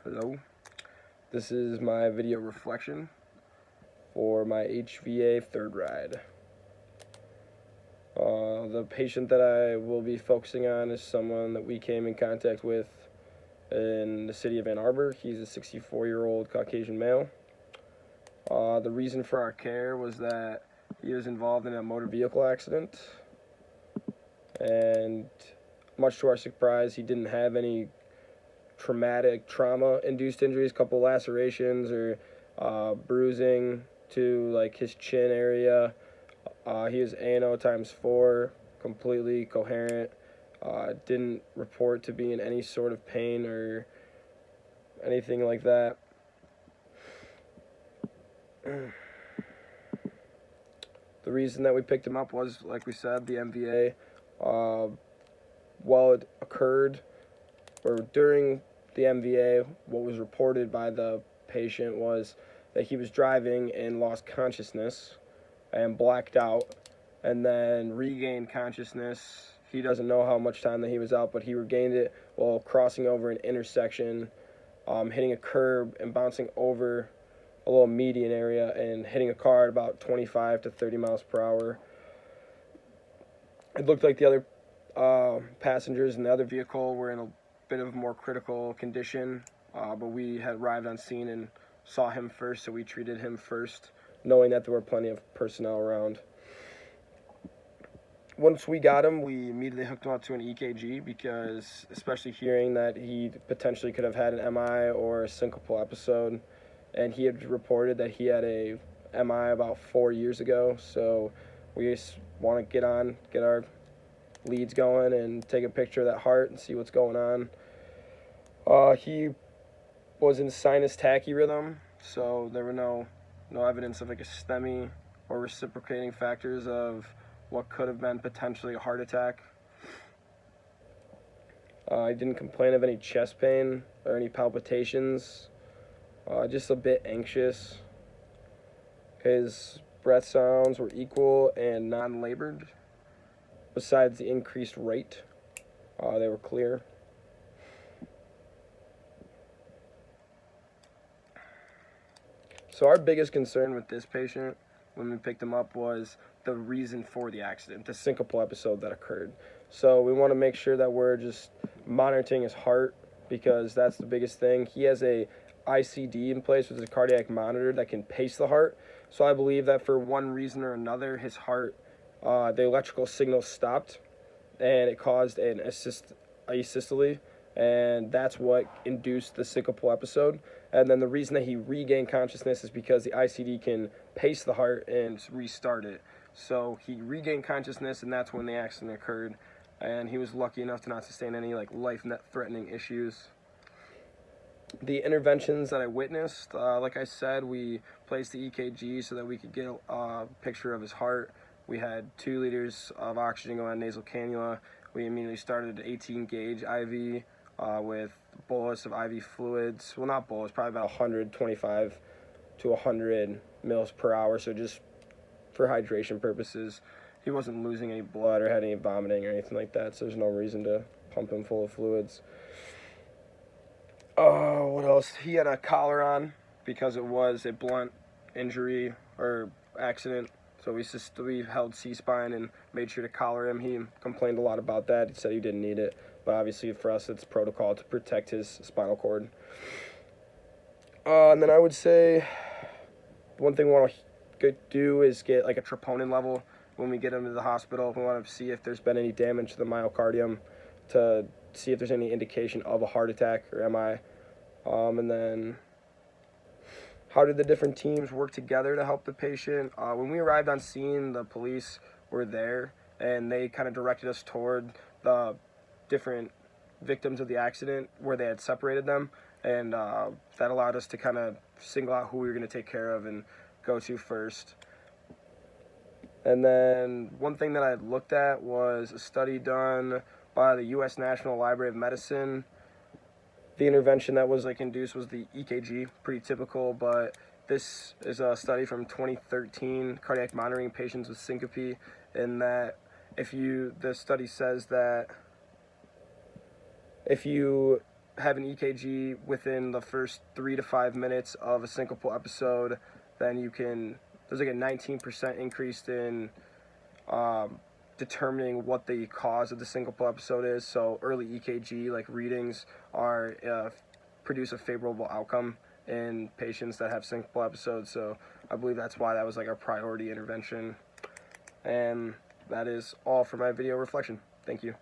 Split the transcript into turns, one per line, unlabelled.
Hello, this is my video reflection for my HVA third ride. The patient that I will be focusing on is someone that we came in contact with in the city of Ann Arbor. He's a 64-year-old Caucasian male. The reason for our care was that he was involved in a motor vehicle accident, and much to our surprise, he didn't have any traumatic trauma-induced injuries, couple lacerations or bruising to like his chin area. He is ANO times 4, completely coherent. Didn't report to be in any sort of pain or anything like that. The reason that we picked him up was, like we said, the MVA. While it occurred, or during the MVA, what was reported by the patient was that he was driving and lost consciousness and blacked out, and then regained consciousness. He doesn't know how much time that he was out, but he regained it while crossing over an intersection, hitting a curb and bouncing over a little median area and hitting a car at about 25 to 30 miles per hour. It looked like the other passengers in the other vehicle were in a bit of a more critical condition, but we had arrived on scene and saw him first, so we treated him first, knowing that there were plenty of personnel around. Once we got him, we immediately hooked him up to an EKG because, especially hearing that he potentially could have had an MI or a syncopal episode, and he had reported that he had a MI about 4 years ago, so we just want to get our leads going and take a picture of that heart and see what's going on. He was in sinus tachyrhythm, so there were no evidence of like a STEMI or reciprocating factors of what could have been potentially a heart attack. He didn't complain of any chest pain or any palpitations, just a bit anxious. His breath sounds were equal and non-labored. Besides the increased rate, they were clear. So our biggest concern with this patient when we picked him up was the reason for the accident, the syncopal episode that occurred. So we want to make sure that we're just monitoring his heart, because that's the biggest thing. He has a ICD in place, which is a cardiac monitor that can pace the heart. So I believe that for one reason or another, his heart, the electrical signal stopped, and it caused an asystole, and that's what induced the syncopal episode. And then the reason that he regained consciousness is because the ICD can pace the heart and restart it. So he regained consciousness, and that's when the accident occurred. And he was lucky enough to not sustain any like life-threatening issues. The interventions that I witnessed, like I said, we placed the EKG so that we could get a picture of his heart. We had 2 liters of oxygen going on nasal cannula. We immediately started an 18-gauge IV with bolus of IV fluids. Well, not bolus, probably about 125 to 100 mils per hour, so just for hydration purposes. He wasn't losing any blood or had any vomiting or anything like that, so there's no reason to pump him full of fluids. What else? He had a collar on because it was a blunt injury or accident. So we held C-spine and made sure to collar him. He complained a lot about that. He said he didn't need it. But obviously for us, it's protocol to protect his spinal cord. And then I would say one thing we want to do is get like a troponin level when we get him to the hospital. We want to see if there's been any damage to the myocardium to see if there's any indication of a heart attack or MI. And then how did the different teams work together to help the patient? When we arrived on scene, the police were there, and they kind of directed us toward the different victims of the accident where they had separated them, and that allowed us to kind of single out who we were going to take care of and go to first. And then one thing that I looked at was a study done by the U.S. National Library of Medicine. The intervention that was induced was the EKG, pretty typical, but this is a study from 2013, cardiac monitoring patients with syncope, in that the study says that if you have an EKG within the first 3 to 5 minutes of a syncopal episode, then there's like a 19% increase in determining what the cause of the syncopal episode is. So early EKG like readings produce a favorable outcome in patients that have syncopal episodes. So I believe that's why that was like our priority intervention. And that is all for my video reflection. Thank you.